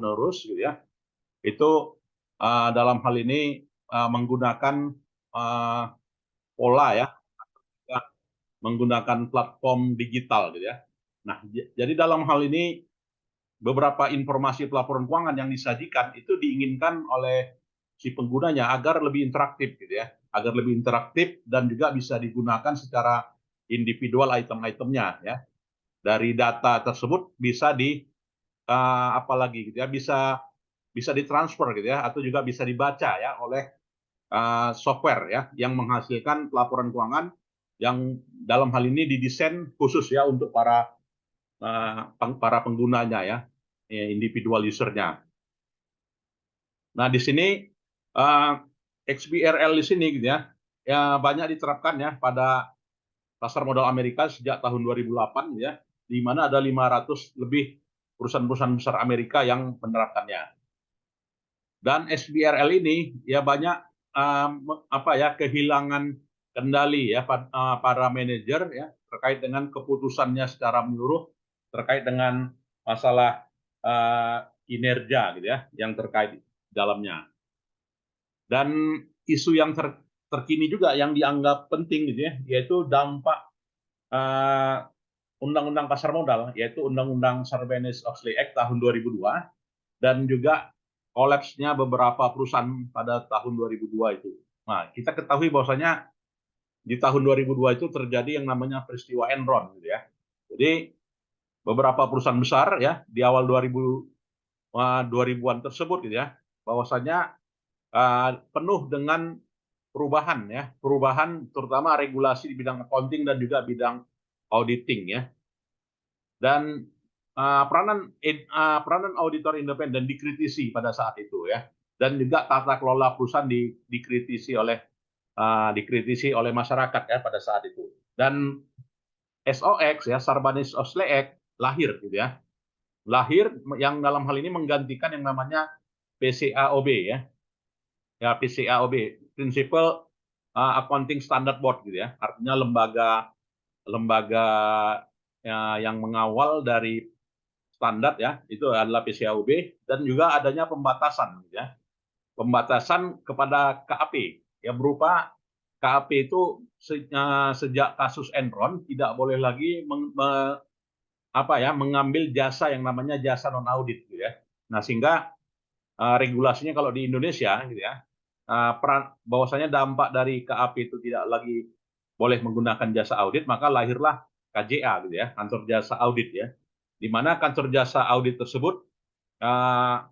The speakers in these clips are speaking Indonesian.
menerus gitu ya. Itu dalam hal ini menggunakan pola ya, menggunakan platform digital gitu ya. Nah, jadi dalam hal ini beberapa informasi pelaporan keuangan yang disajikan itu diinginkan oleh si penggunanya agar lebih interaktif gitu ya, agar lebih interaktif dan juga bisa digunakan secara individual item-itemnya ya. Dari data tersebut bisa apalagi gitu ya, bisa ditransfer gitu ya, atau juga bisa dibaca ya oleh software ya yang menghasilkan pelaporan keuangan yang dalam hal ini didesain khusus ya untuk para penggunanya ya, individual usernya. Nah di sini uh, XBRL di sini gitu ya banyak diterapkan ya pada pasar modal Amerika sejak tahun 2008 ya, di mana ada 500 lebih perusahaan-perusahaan besar Amerika yang menerapkannya. Dan SBRL ini ya banyak kehilangan kendali ya para manajer ya terkait dengan keputusannya secara menyeluruh terkait dengan masalah kinerja gitu ya yang terkait dalamnya. Dan isu yang terkini juga yang dianggap penting gitu ya, yaitu dampak undang-undang pasar modal, yaitu Undang-Undang Sarbanes-Oxley Act tahun 2002 dan juga kolapsnya beberapa perusahaan pada tahun 2002 itu. Nah, kita ketahui bahwasanya di tahun 2002 itu terjadi yang namanya peristiwa Enron gitu ya. Jadi beberapa perusahaan besar ya di awal 2000-an tersebut gitu ya, bahwasanya penuh dengan perubahan ya, perubahan terutama regulasi di bidang accounting dan juga bidang auditing ya. Dan peranan auditor independen dikritisi pada saat itu ya, dan juga tata kelola perusahaan dikritisi oleh masyarakat ya pada saat itu. Dan SOX ya, Sarbanes-Oxley Act lahir gitu ya, lahir yang dalam hal ini menggantikan yang namanya PCAOB ya PCAOB, Principal Accounting Standard Board gitu ya, artinya lembaga lembaga yang mengawal dari standar ya, itu adalah PCAOB, dan juga adanya pembatasan ya. Pembatasan kepada KAP ya, berupa KAP itu sejak kasus Enron tidak boleh lagi mengambil jasa yang namanya jasa non audit gitu ya. Nah, sehingga regulasinya kalau di Indonesia gitu ya, bahwasanya dampak dari KAP itu tidak lagi boleh menggunakan jasa audit, maka lahirlah KJA gitu ya, kantor jasa audit ya, di mana kantor jasa audit tersebut uh,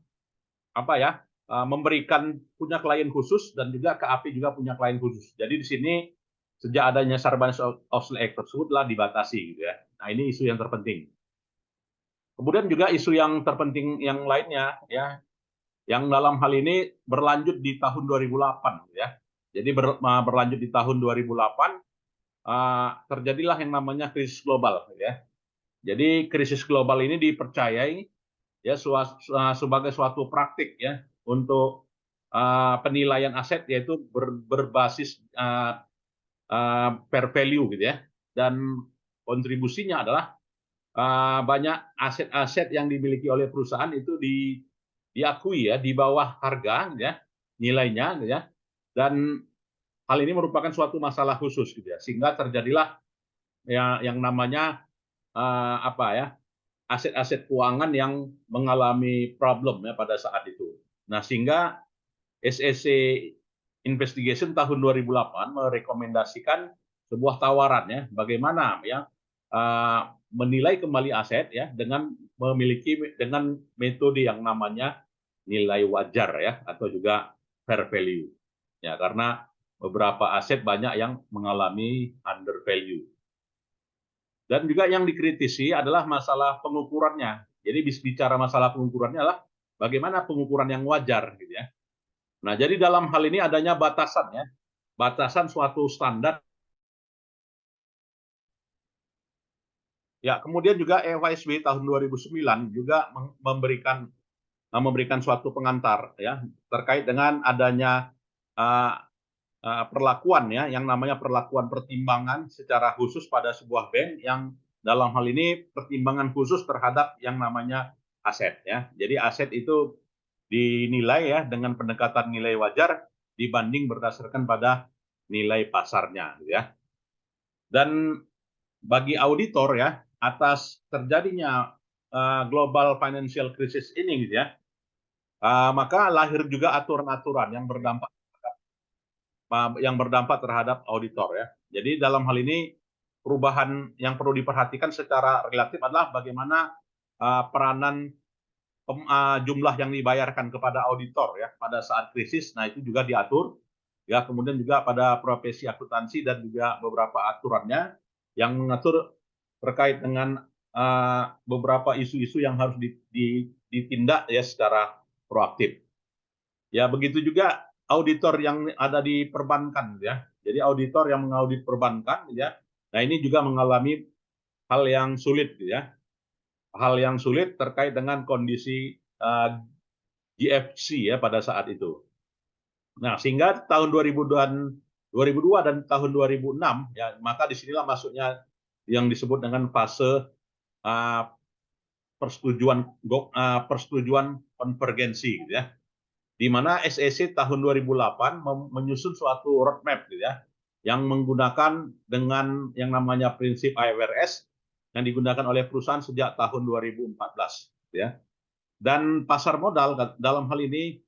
memberikan punya klien khusus dan juga KAP juga punya klien khusus. Jadi di sini sejak adanya Sarbanes-Oxley Act tersebutlah dibatasi gitu ya. Nah, ini isu yang terpenting. Kemudian juga isu yang terpenting yang lainnya ya, yang dalam hal ini berlanjut di tahun 2008 ya. Jadi berlanjut di tahun 2008 terjadilah yang namanya krisis global ya. Jadi krisis global ini dipercayai ya sebagai suatu praktik ya untuk penilaian aset, yaitu berbasis fair value gitu ya, dan kontribusinya adalah banyak aset-aset yang dimiliki oleh perusahaan itu diakui ya di bawah harga gitu ya, nilainya gitu ya, dan hal ini merupakan suatu masalah khusus gitu ya, sehingga terjadilah ya yang namanya aset-aset keuangan yang mengalami problem ya pada saat itu. Nah, sehingga SEC Investigation tahun 2008 merekomendasikan sebuah tawaran ya, bagaimana ya menilai kembali aset ya dengan metode yang namanya nilai wajar ya, atau juga fair value. Ya, karena beberapa aset banyak yang mengalami under value. Dan juga yang dikritisi adalah masalah pengukurannya. Jadi bicara masalah pengukurannya adalah bagaimana pengukuran yang wajar gitu ya. Nah, jadi dalam hal ini adanya batasan ya. Batasan suatu standar. Ya, kemudian juga FASB tahun 2009 juga memberikan suatu pengantar ya terkait dengan adanya perlakuan ya, yang namanya perlakuan pertimbangan secara khusus pada sebuah bank, yang dalam hal ini pertimbangan khusus terhadap yang namanya aset ya. Jadi aset itu dinilai ya dengan pendekatan nilai wajar dibanding berdasarkan pada nilai pasarnya gitu ya. Dan bagi auditor ya, atas terjadinya global financial crisis ini gitu ya, maka lahir juga aturan-aturan yang berdampak terhadap auditor ya. Jadi dalam hal ini perubahan yang perlu diperhatikan secara relatif adalah bagaimana peranan jumlah yang dibayarkan kepada auditor ya pada saat krisis. Nah, itu juga diatur ya. Kemudian juga pada profesi akuntansi dan juga beberapa aturannya yang mengatur terkait dengan beberapa isu-isu yang harus ditindak ya secara proaktif. Ya, begitu juga auditor yang ada di perbankan ya. Jadi auditor yang mengaudit perbankan ya. Nah, ini juga mengalami hal yang sulit ya. Hal yang sulit terkait dengan kondisi GFC ya pada saat itu. Nah, sehingga tahun 2002 dan tahun 2006 ya, maka disinilah masuknya yang disebut dengan fase persetujuan konvergensi gitu ya. Di mana SEC tahun 2008 menyusun suatu roadmap gitu ya, yang menggunakan dengan yang namanya prinsip IFRS yang digunakan oleh perusahaan sejak tahun 2014 ya. Dan pasar modal dalam hal ini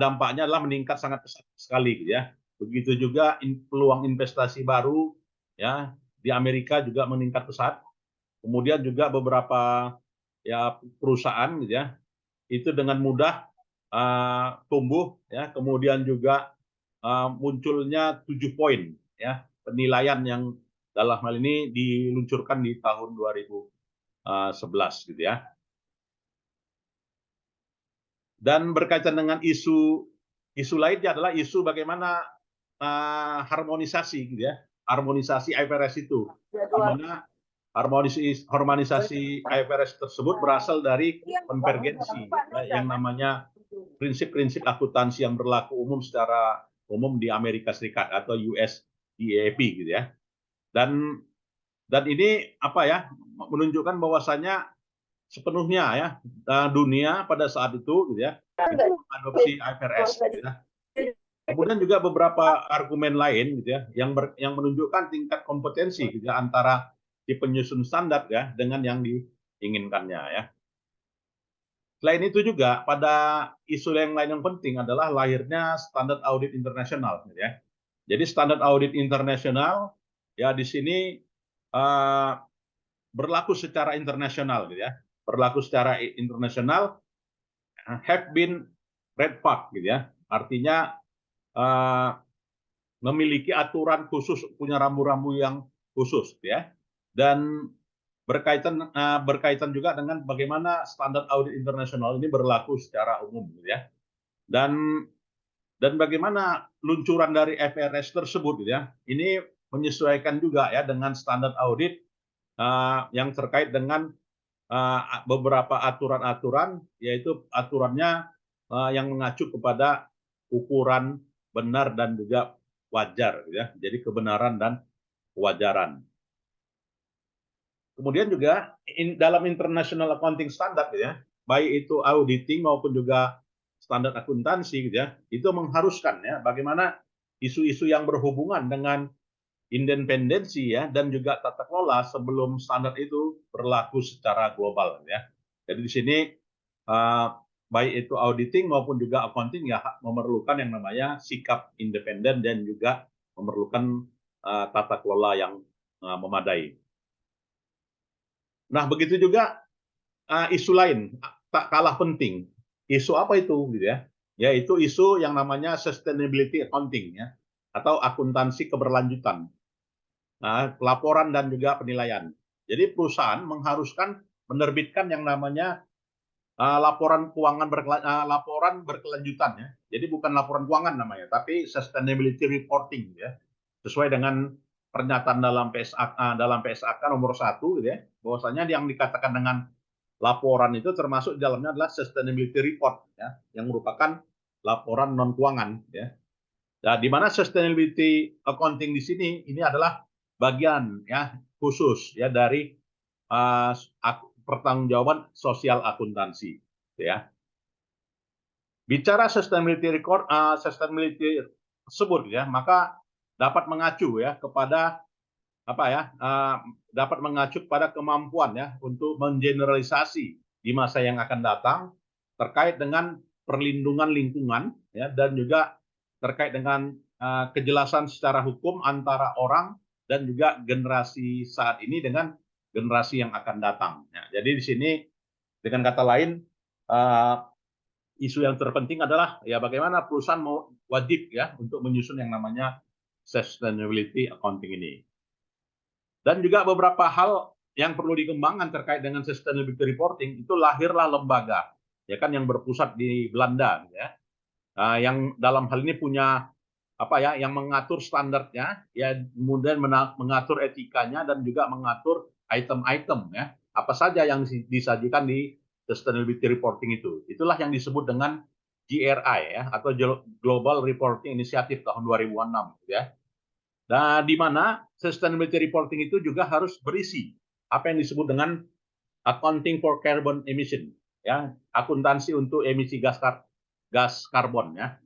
dampaknya adalah meningkat sangat besar sekali gitu ya. Begitu juga peluang investasi baru ya di Amerika juga meningkat pesat. Kemudian juga beberapa ya perusahaan gitu ya itu dengan mudah tumbuh ya, kemudian juga munculnya 7 poin ya penilaian yang dalam hal ini diluncurkan di tahun 2011 gitu ya. Dan berkaitan dengan isu lainnya adalah isu bagaimana harmonisasi gitu ya, harmonisasi IFRS itu, di mana harmonisasi IFRS tersebut berasal dari konvergensi ya, yang namanya prinsip-prinsip akuntansi yang berlaku umum secara umum di Amerika Serikat atau US GAAP gitu ya. Dan ini apa ya menunjukkan bahwasanya sepenuhnya ya dunia pada saat itu gitu ya itu mengadopsi IFRS gitu ya. Kemudian juga beberapa argumen lain gitu ya yang menunjukkan tingkat kompetensi gitu ya, antara si penyusun standar ya dengan yang diinginkannya ya. Selain itu juga pada isu yang lain yang penting adalah lahirnya standar audit internasional gitu ya. Jadi standar audit internasional ya di sini uh, berlaku secara internasional gitu ya. Berlaku secara internasional have been red flag gitu ya. Artinya memiliki aturan khusus, punya rambu-rambu yang khusus gitu ya. Dan berkaitan juga dengan bagaimana standar audit internasional ini berlaku secara umum gitu ya. Dan bagaimana luncuran dari FRS tersebut gitu ya. Ini menyesuaikan juga ya dengan standar audit yang terkait dengan beberapa aturan-aturan, yaitu aturannya yang mengacu kepada ukuran benar dan juga wajar gitu ya. Jadi kebenaran dan kewajaran. Kemudian juga dalam International Accounting Standard ya, baik itu auditing maupun juga standar akuntansi gitu ya, itu mengharuskan ya bagaimana isu-isu yang berhubungan dengan independensi ya dan juga tata kelola sebelum standar itu berlaku secara global ya. Jadi di sini baik itu auditing maupun juga accounting ya memerlukan yang namanya sikap independen dan juga memerlukan tata kelola yang memadai. Nah, begitu juga isu lain tak kalah penting. Isu apa itu gitu ya? Yaitu isu yang namanya sustainability accounting ya atau akuntansi keberlanjutan. Nah, laporan dan juga penilaian. Jadi perusahaan mengharuskan menerbitkan yang namanya laporan keuangan laporan berkelanjutan ya. Jadi bukan laporan keuangan namanya, tapi sustainability reporting ya. Sesuai dengan pernyataan dalam PSAK nomor 1 gitu ya. Bahwasanya yang dikatakan dengan laporan itu termasuk di dalamnya adalah sustainability report ya, yang merupakan laporan non keuangan ya. Nah, di mana sustainability accounting di sini ini adalah bagian ya khusus ya dari pertanggungjawaban sosial akuntansi, ya. Bicara sustainability tersebut, ya, maka dapat mengacu ya kepada apa ya, dapat mengacu pada kemampuan ya untuk mengeneralisasi di masa yang akan datang terkait dengan perlindungan lingkungan ya, dan juga terkait dengan kejelasan secara hukum antara orang dan juga generasi saat ini dengan generasi yang akan datang. Ya, jadi di sini dengan kata lain, isu yang terpenting adalah ya bagaimana perusahaan mau wajib ya untuk menyusun yang namanya sustainability accounting ini. Dan juga beberapa hal yang perlu dikembangkan terkait dengan sustainability reporting, itu lahirlah lembaga ya kan yang berpusat di Belanda ya. Yang dalam hal ini punya apa ya, yang mengatur standarnya ya, kemudian mengatur etikanya dan juga mengatur item-item ya, apa saja yang disajikan di sustainability reporting itu. Itulah yang disebut dengan GRI ya, atau Global Reporting Initiative tahun 2006 ya. Nah, di mana sustainability reporting itu juga harus berisi apa yang disebut dengan accounting for carbon emission ya, akuntansi untuk emisi gas karbon ya.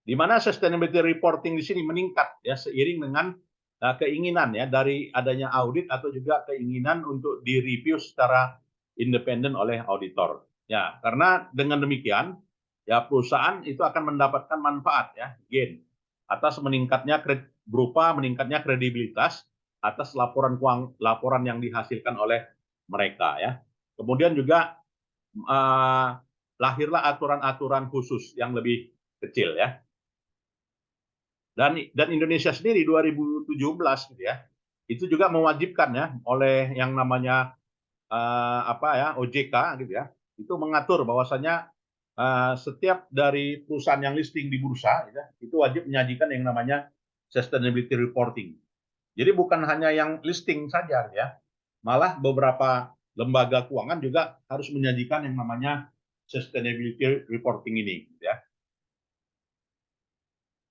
Di mana sustainability reporting di sini meningkat ya seiring dengan keinginan ya dari adanya audit atau juga keinginan untuk direview secara independen oleh auditor. Ya, karena dengan demikian ya perusahaan itu akan mendapatkan manfaat ya, gain atas berupa meningkatnya kredibilitas atas laporan yang dihasilkan oleh mereka ya. Kemudian juga lahirlah aturan-aturan khusus yang lebih kecil ya. Dan Indonesia sendiri 2017 gitu ya, itu juga mewajibkan ya oleh yang namanya OJK gitu ya, itu mengatur bahwasanya setiap dari perusahaan yang listing di bursa gitu ya, itu wajib menyajikan yang namanya sustainability reporting. Jadi bukan hanya yang listing saja ya, malah beberapa lembaga keuangan juga harus menyajikan yang namanya sustainability reporting ini gitu ya.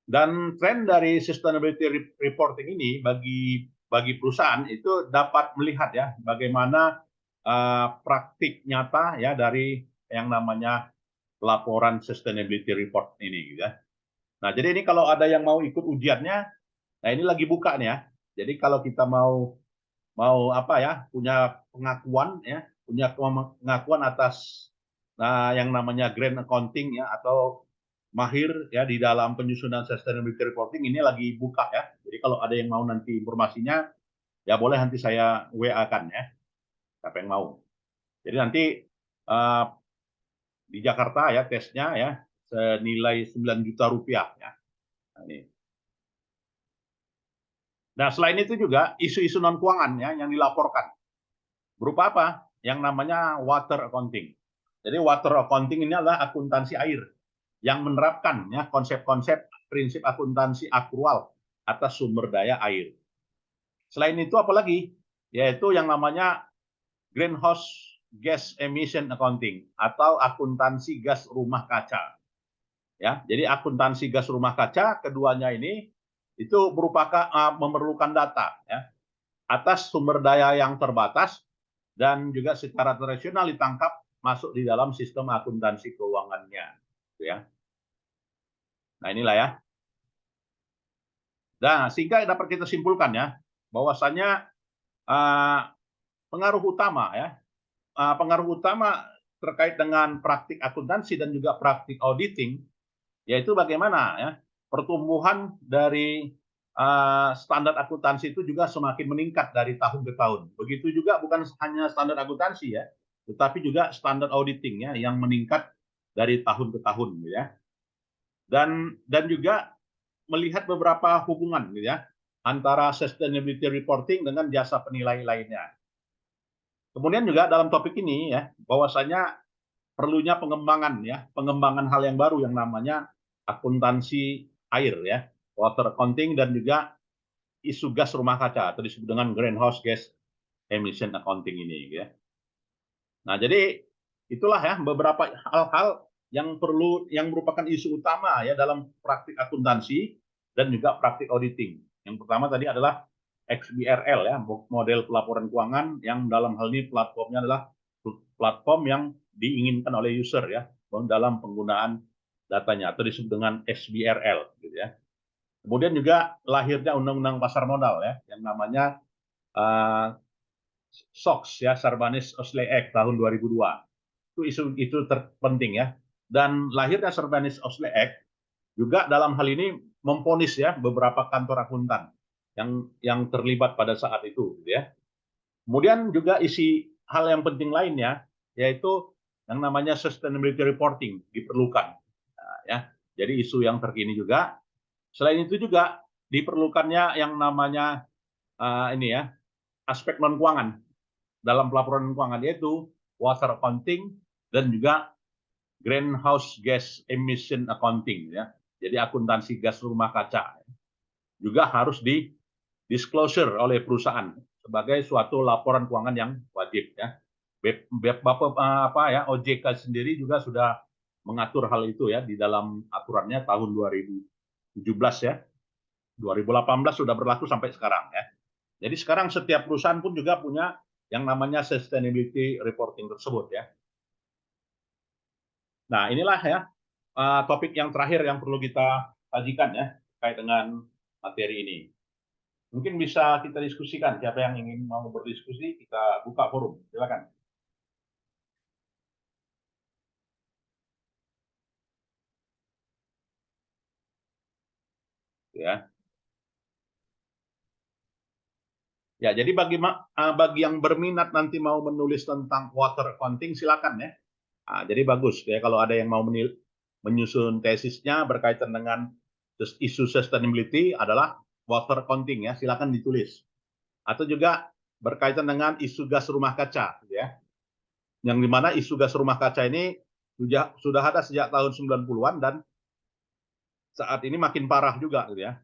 Dan tren dari sustainability reporting ini bagi perusahaan itu dapat melihat ya bagaimana praktik nyata ya dari yang namanya laporan sustainability report ini gitu ya. Nah, jadi ini kalau ada yang mau ikut ujiannya, nah ini lagi buka nih ya. Jadi kalau kita mau apa ya, punya pengakuan ya, punya pengakuan atas yang namanya grand accounting ya, atau mahir ya di dalam penyusunan sustainability reporting, ini lagi buka ya. Jadi kalau ada yang mau nanti informasinya ya boleh nanti saya WA-kan ya, siapa yang mau. Jadi nanti di Jakarta ya tesnya ya senilai 9 juta rupiah ya. Nah, selain itu juga isu-isu non keuangan ya yang dilaporkan berupa apa? Yang namanya water accounting. Jadi water accounting ini adalah akuntansi air yang menerapkan ya konsep-konsep prinsip akuntansi akrual atas sumber daya air. Selain itu apalagi? Yaitu yang namanya greenhouse gas emission accounting atau akuntansi gas rumah kaca. Ya, jadi akuntansi gas rumah kaca keduanya ini itu merupakan memerlukan data ya atas sumber daya yang terbatas dan juga secara tradisional ditangkap masuk di dalam sistem akuntansi keuangannya ya. Nah, inilah ya. Nah, sehingga dapat kita simpulkan ya, bahwasanya pengaruh utama ya, pengaruh utama terkait dengan praktik akuntansi dan juga praktik auditing, yaitu bagaimana ya pertumbuhan dari standar akuntansi itu juga semakin meningkat dari tahun ke tahun. Begitu juga bukan hanya standar akuntansi ya, tetapi juga standar auditing ya yang meningkat dari tahun ke tahun ya. Dan juga melihat beberapa hubungan gitu ya antara sustainability reporting dengan jasa penilai lainnya. Kemudian juga dalam topik ini ya bahwasanya perlunya pengembangan hal yang baru yang namanya akuntansi air ya, water accounting, dan juga isu gas rumah kaca atau disebut dengan greenhouse gas emission accounting ini ya. Nah, jadi itulah ya beberapa hal-hal yang merupakan isu utama ya dalam praktik akuntansi dan juga praktik auditing. Yang pertama tadi adalah XBRL ya, model pelaporan keuangan yang dalam hal ini platformnya adalah platform yang diinginkan oleh user ya dalam penggunaan datanya atau disebut dengan XBRL gitu ya. Kemudian juga lahirnya undang-undang pasar modal ya yang namanya SOX ya, Sarbanes-Oxley Act tahun 2002. Itu terpenting ya. Dan lahirnya Sarbanes-Oxley Act juga dalam hal ini memponis ya beberapa kantor akuntan yang terlibat pada saat itu gitu ya. Kemudian juga isi hal yang penting lainnya yaitu yang namanya sustainability reporting diperlukan. Nah, ya. Jadi isu yang terkini juga. Selain itu juga diperlukannya yang namanya ini ya, aspek non keuangan dalam pelaporan keuangan yaitu water accounting dan juga greenhouse gas emission accounting ya. Jadi akuntansi gas rumah kaca juga harus di disclosure oleh perusahaan sebagai suatu laporan keuangan yang wajib ya. OJK sendiri juga sudah mengatur hal itu ya di dalam aturannya tahun 2017 ya. 2018 sudah berlaku sampai sekarang ya. Jadi sekarang setiap perusahaan pun juga punya yang namanya sustainability reporting tersebut ya. Nah, inilah ya topik yang terakhir yang perlu kita sajikan ya terkait dengan materi ini. Mungkin bisa kita diskusikan, siapa yang ingin mau berdiskusi, kita buka forum. Silakan. Ya. Ya, jadi bagi yang berminat nanti mau menulis tentang water accounting, silakan ya. Nah, jadi bagus ya kalau ada yang mau menyusun tesisnya berkaitan dengan isu sustainability adalah water accounting ya, silakan ditulis. Atau juga berkaitan dengan isu gas rumah kaca ya. Yang dimana isu gas rumah kaca ini sudah ada sejak tahun 90-an dan saat ini makin parah juga gitu ya.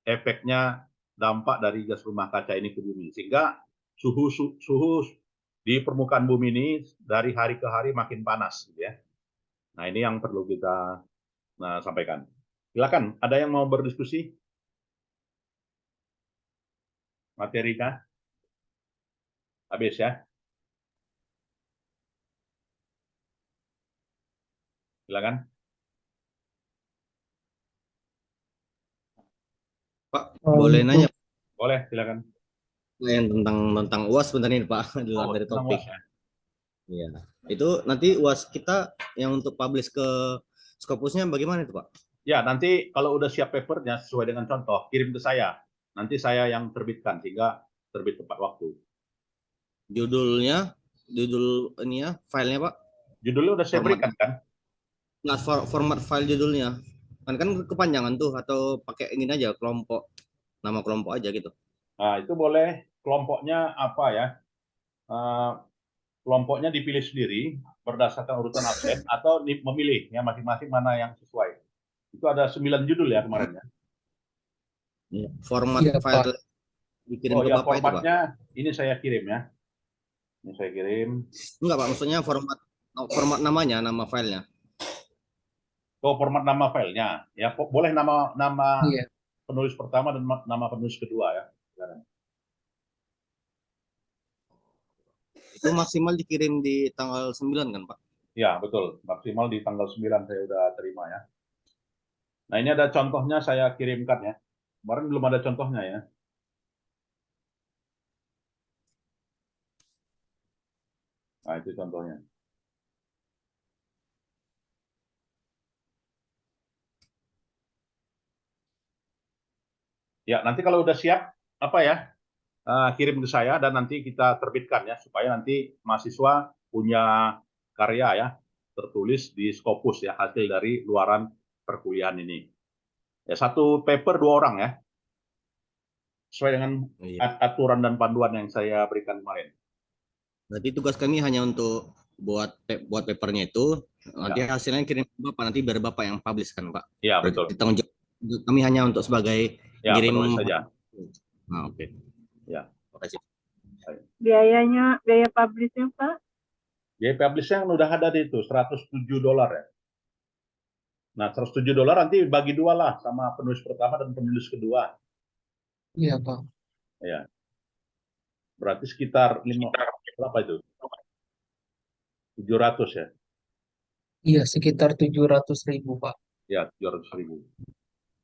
Efeknya dampak dari gas rumah kaca ini ke bumi sehingga suhu di permukaan bumi ini dari hari ke hari makin panas gitu ya. Nah, ini yang perlu kita sampaikan. Silakan, ada yang mau berdiskusi? Materi kah? Habis ya? Silakan. Pak, boleh nanya Boleh, silakan. yang tentang UAS sebenarnya ini Pak, di luar dari topik. Ya. Iya. Itu nanti UAS kita yang untuk publish ke Scopusnya bagaimana itu Pak? Ya, nanti kalau udah siap papernya sesuai dengan contoh, kirim ke saya. Nanti saya yang terbitkan sehingga terbit tepat waktu. Judul ini ya, filenya Pak? Judulnya udah saya berikan kan? Nah, format file judulnya. Kan kepanjangan tuh atau pakai ingin aja nama kelompok aja gitu. Nah, itu boleh kelompoknya apa ya? Kelompoknya dipilih sendiri berdasarkan urutan absen atau memilih ya masing-masing mana yang sesuai. Itu ada 9 judul ya kemarin ya. Format file dikirim ke ya, Bapak itu Pak? formatnya ini saya kirim ya. Ini saya kirim. Enggak Pak, maksudnya format namanya, nama filenya. Format nama filenya. Ya, boleh nama penulis pertama dan nama penulis kedua ya. Itu maksimal dikirim di tanggal 9 kan Pak? Ya, betul. Maksimal di tanggal 9 saya udah terima ya. Nah, ini ada contohnya saya kirimkan ya. Kemarin belum ada contohnya ya. Nah, itu contohnya. Ya, nanti kalau udah siap, apa ya, kirim ke saya dan nanti kita terbitkan ya, supaya nanti mahasiswa punya karya ya, tertulis di Scopus ya, hasil dari luaran perkuliahan ini. Ya, satu paper 2 orang ya, sesuai dengan aturan dan panduan yang saya berikan kemarin. Berarti tugas kami hanya untuk buat papernya itu, nanti hasilnya kirim ke Bapak, nanti biar Bapak yang publish kan Pak? Iya, betul. Tanggung jawab kami hanya untuk sebagai kirim saja. Nah, oke. Ya. Terima kasih. Biaya publishnya Pak? Biaya publishnya udah ada di itu, $107 ya. Nah, $107 nanti bagi 2 lah sama penulis pertama dan penulis kedua. Iya Pak. Ya. Berarti sekitar berapa itu? 700 ya? Iya, sekitar 700.000, Pak. Ya, 700.000.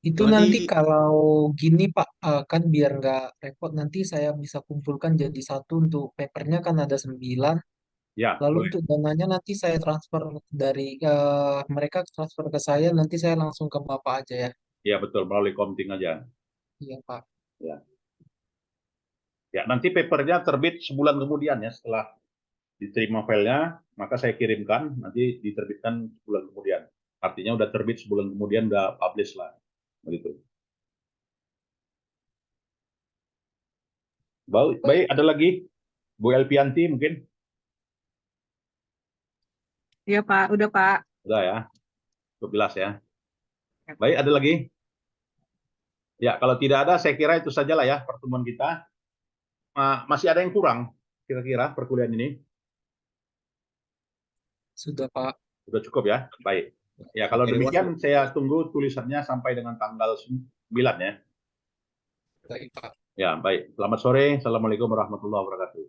Itu Berarti nanti kalau gini, Pak, kan biar nggak repot, nanti saya bisa kumpulkan jadi satu untuk papernya kan ada 9. Ya, Lalu boleh. untuk dananya nanti saya transfer dari mereka transfer ke saya, nanti saya langsung ke Bapak aja ya. Ya, betul. Melalui Komting aja. Iya, Pak. Ya. Ya, nanti papernya terbit sebulan kemudian ya, setelah diterima filenya, maka saya kirimkan, nanti diterbitkan sebulan kemudian. Artinya udah terbit sebulan kemudian, udah publish lah. Begitu. Baik, ada lagi? Bu Elpianti mungkin? Iya Pak, udah Pak. Udah ya, 12 ya. Baik, ada lagi? Ya, kalau tidak ada, saya kira itu sajalah ya pertemuan kita. Masih ada yang kurang, kira-kira perkuliahan ini? Sudah, Pak. Sudah cukup ya? Baik. Ya, kalau demikian saya tunggu tulisannya sampai dengan tanggal 9 ya. Baik, Pak. Ya, baik. Selamat sore. Assalamualaikum warahmatullahi wabarakatuh.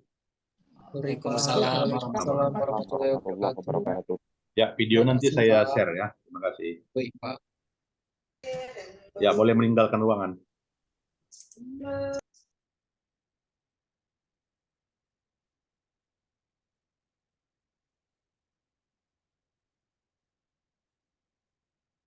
Waalaikumsalam warahmatullahi wabarakatuh. Ya, video nanti saya share ya. Terima kasih. Baik, Pak. Ya, boleh meninggalkan ruangan.